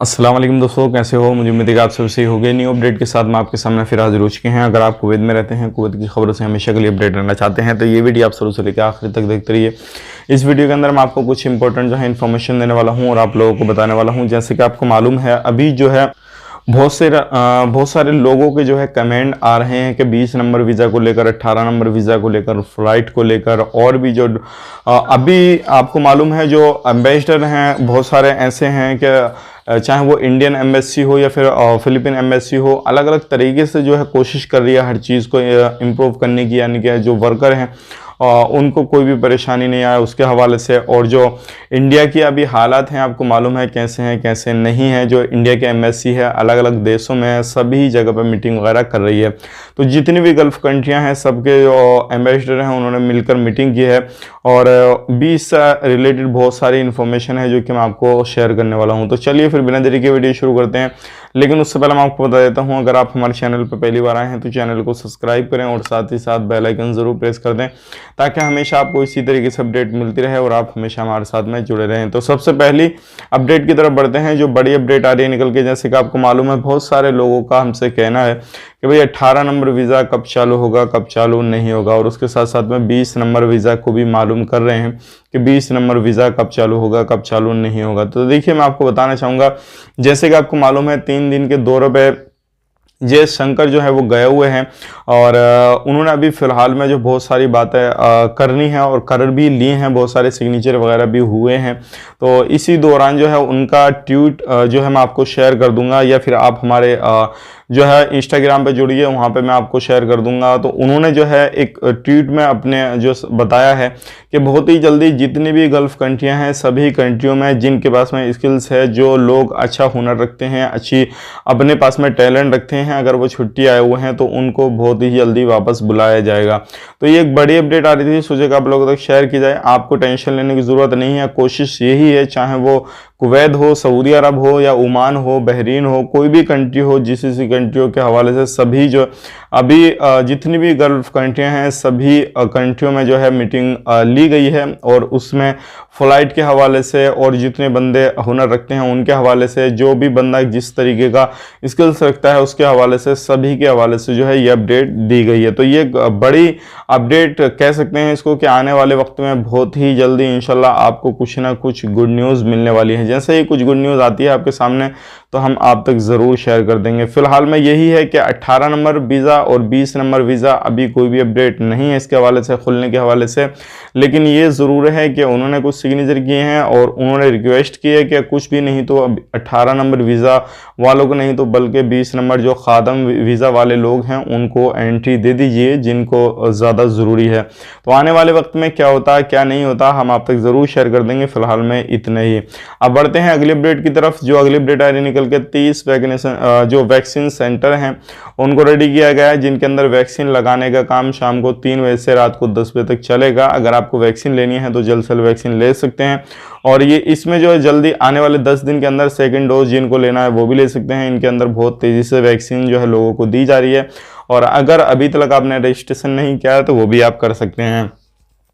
अस्सलाम वालेकुम दोस्तों, कैसे हो? मुझे उम्मीद है कि आप सब सही हो गए। न्यू अपडेट के साथ मैं आपके सामने फिर हाजिर हो चुके हैं। अगर आप कुवैत में रहते हैं, कुवैत की खबरों से हमेशा के लिए अपडेट रहना चाहते हैं तो ये वीडियो आप शुरू से लेकर आखिर तक देखते रहिए। इस वीडियो के अंदर मैं आपको कुछ इंपॉर्टेंट जो है इन्फॉर्मेशन देने वाला हूँ और आप लोगों को बताने वाला हूँ। जैसे कि आपको मालूम है, अभी जो है बहुत सारे लोगों के जो है कमेंट आ रहे हैं कि 20 नंबर वीज़ा को लेकर, 18 नंबर वीज़ा को लेकर, फ्लाइट को लेकर, और भी जो अभी आपको मालूम है जो एम्बेसडर हैं बहुत सारे ऐसे हैं कि चाहे वो इंडियन एम्बेसी हो या फिर फिलिपिन एम्बेसी हो, अलग अलग तरीके से जो है कोशिश कर रही है हर चीज़ को इम्प्रूव करने की, यानी कि जो वर्कर हैं उनको कोई भी परेशानी नहीं आए उसके हवाले से। और जो इंडिया की अभी हालात हैं आपको मालूम है कैसे हैं कैसे नहीं है। जो इंडिया के एम्बेसी है अलग अलग देशों में सभी जगह पर मीटिंग वगैरह कर रही है। तो जितनी भी गल्फ़ कंट्रियां हैं सबके जो एम्बेसडर हैं उन्होंने मिलकर मीटिंग की है और 20 रिलेटेड बहुत सारी इन्फॉर्मेशन है जो कि मैं आपको शेयर करने वाला हूं। तो चलिए फिर बिना देरी के वीडियो शुरू करते हैं। लेकिन उससे पहले मैं आपको बता देता हूं, अगर आप हमारे चैनल पर पहली बार आए हैं तो चैनल को सब्सक्राइब करें और साथ ही साथ बेल आइकन ज़रूर प्रेस कर दें ताकि हमेशा आपको इसी तरीके से अपडेट मिलती रहे और आप हमेशा हमारे साथ में जुड़े रहें। तो सबसे पहली अपडेट की तरफ बढ़ते हैं। जो बड़ी अपडेट आ रही है निकल के, जैसे कि आपको मालूम है बहुत सारे लोगों का हमसे कहना है कि भाई 18 नंबर वीज़ा कब चालू होगा, कब चालू नहीं होगा, और उसके साथ साथ में 20 नंबर वीज़ा को भी मालूम कर रहे हैं कि 20 नंबर वीज़ा कब चालू होगा, कब चालू नहीं होगा। तो देखिए मैं आपको बताना चाहूँगा, जैसे कि आपको मालूम है 3 दिन के दौरे पे जयशंकर जो है वो गए हुए हैं और उन्होंने अभी फ़िलहाल में जो बहुत सारी बातें करनी है और कर भी ली हैं, बहुत सारे सिग्नेचर वगैरह भी हुए हैं। तो इसी दौरान जो है उनका ट्वीट जो है मैं आपको शेयर कर दूंगा, या फिर आप हमारे जो है इंस्टाग्राम पे जुड़िए, वहाँ पे मैं आपको शेयर कर दूंगा। तो उन्होंने जो है एक ट्वीट में अपने जो बताया है कि बहुत ही जल्दी जितनी भी गल्फ़ कंट्रियाँ हैं सभी कंट्रियों में जिनके पास में स्किल्स है, जो लोग अच्छा हुनर रखते हैं, अच्छी अपने पास में टैलेंट रखते हैं, अगर वो छुट्टी आए हुए हैं तो उनको बहुत ही जल्दी वापस बुलाया जाएगा। तो ये एक बड़ी अपडेट आ रही थी, सोचे कि आप लोगों तक शेयर की जाए। आपको टेंशन लेने की ज़रूरत नहीं है, कोशिश यही है चाहे वो कुवैत हो, सऊदी अरब हो या ओमान हो, बहरीन हो, कोई भी कंट्री हो, जीसीसी कंट्रियों के हवाले से सभी जो अभी जितनी भी गल्फ़ कंट्रियां हैं सभी कंट्रियों में जो है मीटिंग ली गई है और उसमें फ़्लाइट के हवाले से और जितने बंदे हुनर रखते हैं उनके हवाले से, जो भी बंदा जिस तरीके का स्किल्स रखता है उसके हवाले से, सभी के हवाले से जो है ये अपडेट दी गई है। तो ये बड़ी अपडेट कह सकते हैं इसको कि आने वाले वक्त में बहुत ही जल्दी इंशाल्लाह आपको कुछ ना कुछ गुड न्यूज़ मिलने वाली है। जैसे ही कुछ गुड न्यूज़ आती है आपके सामने तो हम आप तक ज़रूर शेयर कर देंगे। फिलहाल में यही है कि 18 नंबर वीज़ा और 20 नंबर वीज़ा अभी कोई भी अपडेट नहीं है इसके हवाले से, खुलने के हवाले से। लेकिन ये ज़रूर है कि उन्होंने कुछ सिग्नेचर किए हैं और उन्होंने रिक्वेस्ट की है कि कुछ भी नहीं तो अब 18 नंबर वीज़ा वालों को नहीं तो बल्कि 20 नंबर जो खादम वीज़ा वाले लोग हैं उनको एंट्री दे दीजिए जिनको ज़्यादा ज़रूरी है। तो आने वाले वक्त में क्या होता है क्या नहीं होता हम आप तक ज़रूर शेयर कर देंगे। फिलहाल में इतने ही। अब बढ़ते हैं अगली अपडेट की तरफ। जो अगली अपडेट आ रही निकल के 30 जो वैक्सीन सेंटर हैं उनको रेडी किया गया है, जिनके अंदर वैक्सीन लगाने का काम शाम को 3 बजे से रात को 10 बजे तक चलेगा। अगर आपको वैक्सीन लेनी है तो जल्द से जल्द वैक्सीन ले सकते हैं और ये इसमें जो है जल्दी आने वाले 10 दिन के अंदर सेकंड डोज जिनको लेना है वो भी ले सकते हैं। इनके अंदर बहुत तेज़ी से वैक्सीन जो है लोगों को दी जा रही है और अगर अभी तक आपने रजिस्ट्रेशन नहीं किया है तो वो भी आप कर सकते हैं।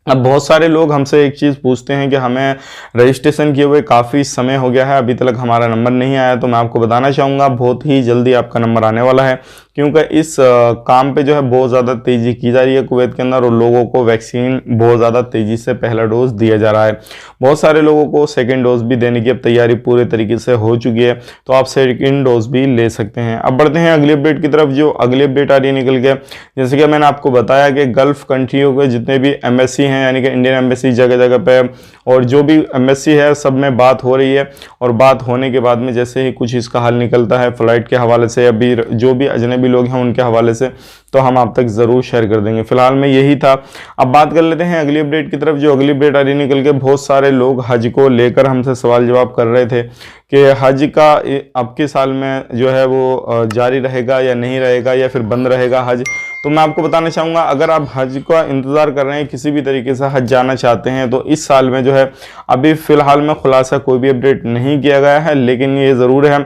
अब बहुत सारे लोग हमसे एक चीज़ पूछते हैं कि हमें रजिस्ट्रेशन किए हुए काफ़ी समय हो गया है, अभी तक हमारा नंबर नहीं आया। तो मैं आपको बताना चाहूँगा बहुत ही जल्दी आपका नंबर आने वाला है, क्योंकि इस काम पे जो है बहुत ज़्यादा तेज़ी की जा रही है कुवैत के अंदर और लोगों को वैक्सीन बहुत ज़्यादा तेज़ी से पहला डोज दिया जा रहा है। बहुत सारे लोगों को सेकेंड डोज भी देने की अब तैयारी पूरे तरीके से हो चुकी है, तो आप सेकेंड डोज भी ले सकते हैं। अब बढ़ते हैं अगली अपडेट की तरफ। जो अगली अपडेट आ रही है निकल के, जैसे कि मैंने आपको बताया कि गल्फ़ कंट्रियों के जितने भी एम्बेसी हैं यानी कि इंडियन एम्बेसी जगह जगह पे और जो भी एम्बेसी है सब में बात हो रही है और बात होने के बाद में जैसे ही कुछ इसका हल निकलता है फ़्लाइट के हवाले से, अभी जो भी अजनबी लोग हैं उनके हवाले से, तो हम आप तक ज़रूर शेयर कर देंगे। फिलहाल में यही था। अब बात कर लेते हैं अगली अपडेट की तरफ। जो अगली अपडेट आ रही निकल के, बहुत सारे लोग हज को लेकर हमसे सवाल जवाब कर रहे थे कि हज का अब के साल में जो है वो जारी रहेगा या नहीं रहेगा या फिर बंद रहेगा हज। तो मैं आपको बताना चाहूँगा, अगर आप हज का इंतज़ार कर रहे हैं, किसी भी तरीके से हज जाना चाहते हैं, तो इस साल में जो है अभी फ़िलहाल में खुलासा कोई भी अपडेट नहीं किया गया है। लेकिन ये ज़रूर है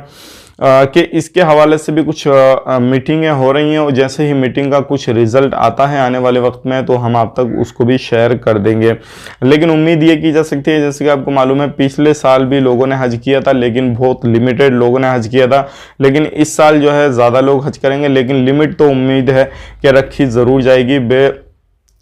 कि इसके हवाले से भी कुछ मीटिंगें हो रही हैं और जैसे ही मीटिंग का कुछ रिजल्ट आता है आने वाले वक्त में तो हम आप तक उसको भी शेयर कर देंगे। लेकिन उम्मीद ये की जा सकती है, जैसे कि आपको मालूम है पिछले साल भी लोगों ने हज किया था, लेकिन बहुत लिमिटेड लोगों ने हज किया था। लेकिन इस साल जो है ज़्यादा लोग हज करेंगे, लेकिन लिमिट तो उम्मीद है कि रखी ज़रूर जाएगी।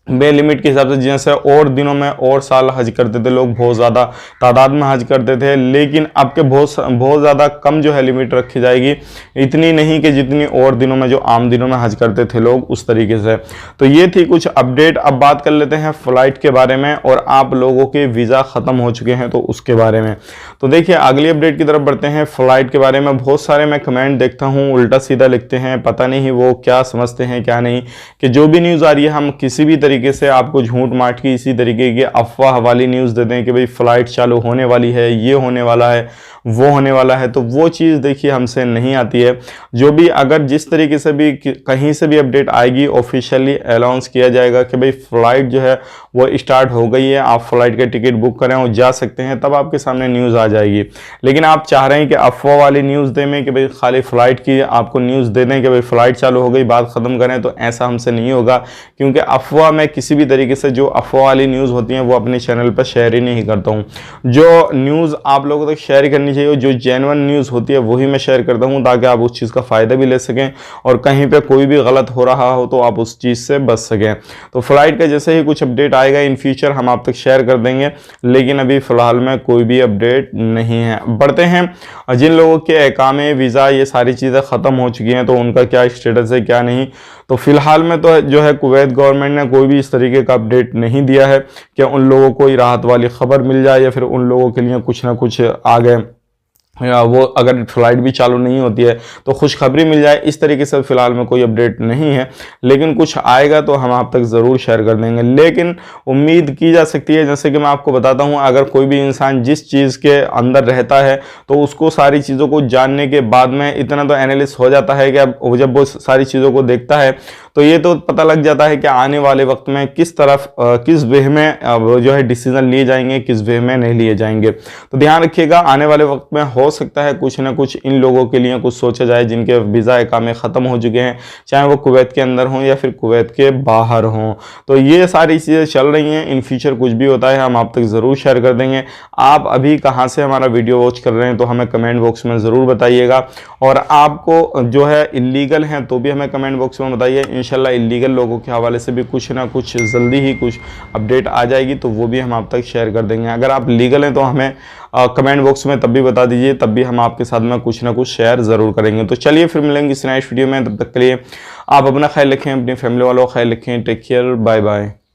बे लिमिट के हिसाब से जैसे और दिनों में और साल हज करते थे लोग, बहुत ज़्यादा तादाद में हज करते थे, लेकिन अब के बहुत ज़्यादा कम जो है लिमिट रखी जाएगी, इतनी नहीं कि जितनी और दिनों में जो आम दिनों में हज करते थे लोग उस तरीके से। तो ये थी कुछ अपडेट। अब बात कर लेते हैं फ़्लाइट के बारे में और आप लोगों के वीज़ा ख़त्म हो चुके हैं तो उसके बारे में। तो देखिए अगली अपडेट की तरफ बढ़ते हैं। फ़्लाइट के बारे में बहुत सारे मैं कमेंट देखता हूँ उल्टा सीधा लिखते हैं, पता नहीं वो क्या समझते हैं क्या नहीं, कि जो भी न्यूज़ आ रही है हम किसी भी तरीके से आपको झूठ माट की इसी तरीके की अफवाह वाली न्यूज़ देते हैं कि भाई फ़्लाइट चालू होने वाली है, ये होने वाला है, वो होने वाला है। तो वो चीज़ देखिए हमसे नहीं आती है। जो भी अगर जिस तरीके से भी कहीं से भी अपडेट आएगी ऑफिशियली अनाउंस किया जाएगा कि भाई फ़्लाइट जो है वो स्टार्ट हो गई है, आप फ़्लाइट के टिकट बुक करें और जा सकते हैं, तब आपके सामने न्यूज़ आ जाएगी। लेकिन आप चाह रहे हैं कि अफवाह वाली न्यूज़ दें कि भाई खाली फ़्लाइट की आपको न्यूज़ दे दें कि भाई फ़्लाइट चालू हो गई बात ख़त्म करें, तो ऐसा हमसे नहीं होगा। क्योंकि अफवाह मैं किसी भी तरीके से जो अफवाह वाली न्यूज़ होती हैं वो अपने चैनल पर शेयर ही नहीं करता हूँ। जो न्यूज़ आप लोगों तक शेयर करनी चाहिए, जो जेन्युइन न्यूज़ होती है वही मैं शेयर करता हूँ, ताकि आप उस चीज़ का फ़ायदा भी ले सकें और कहीं पे कोई भी गलत हो रहा हो तो आप उस चीज़ से बच सकें। तो फ़्लाइट का जैसे ही कुछ अपडेट आएगा इन फ्यूचर हम आप तक शेयर कर देंगे, लेकिन अभी फ़िलहाल में कोई भी अपडेट नहीं है। बढ़ते हैं, जिन लोगों के इकामे वीज़ा ये सारी चीज़ें ख़त्म हो चुकी हैं तो उनका क्या स्टेटस है क्या नहीं। तो फिलहाल में तो जो है कुवैत गवर्नमेंट ने कोई भी इस तरीके का अपडेट नहीं दिया है कि उन लोगों को राहत वाली खबर मिल जाए या फिर उन लोगों के लिए कुछ ना कुछ आ गए, या वो अगर फ़्लाइट भी चालू नहीं होती है तो खुशखबरी मिल जाए। इस तरीके से फ़िलहाल में कोई अपडेट नहीं है, लेकिन कुछ आएगा तो हम आप तक ज़रूर शेयर कर देंगे। लेकिन उम्मीद की जा सकती है, जैसे कि मैं आपको बताता हूँ, अगर कोई भी इंसान जिस चीज़ के अंदर रहता है तो उसको सारी चीज़ों को जानने के बाद में इतना तो एनालिसिस हो जाता है कि अब जब वो सारी चीज़ों को देखता है तो ये तो पता लग जाता है कि आने वाले वक्त में किस तरफ किस वे में जो है डिसीजन लिए जाएंगे, किस वे में नहीं लिए जाएंगे। तो ध्यान रखिएगा, आने वाले वक्त में हो सकता है कुछ ना कुछ इन लोगों के लिए कुछ सोचा जाए जिनके वीज़ा इकामे ख़त्म हो चुके हैं, चाहे वो कुवैत के अंदर हों या फिर कुवैत के बाहर हों। तो ये सारी चीज़ें चल रही हैं। इन फ्यूचर कुछ भी होता है हम आप तक ज़रूर शेयर कर देंगे। आप अभी कहाँ से हमारा वीडियो वॉच कर रहे हैं तो हमें कमेंट बॉक्स में ज़रूर बताइएगा, और आपको जो है इलीगल हैं तो भी हमें कमेंट बॉक्स में बताइए। इंशाल्लाह इलीगल लोगों के हवाले से भी कुछ ना कुछ जल्दी ही कुछ अपडेट आ जाएगी तो वो भी हम आप तक शेयर कर देंगे। अगर आप लीगल हैं तो हमें कमेंट बॉक्स में तब भी बता दीजिए, तब भी हम आपके साथ में कुछ ना कुछ शेयर ज़रूर करेंगे। तो चलिए फिर मिलेंगे इस नेक्स्ट वीडियो में, तब तक के लिए आप अपना ख्याल रखें, अपनी फैमिली वालों का ख्याल रखें। Take care, bye bye.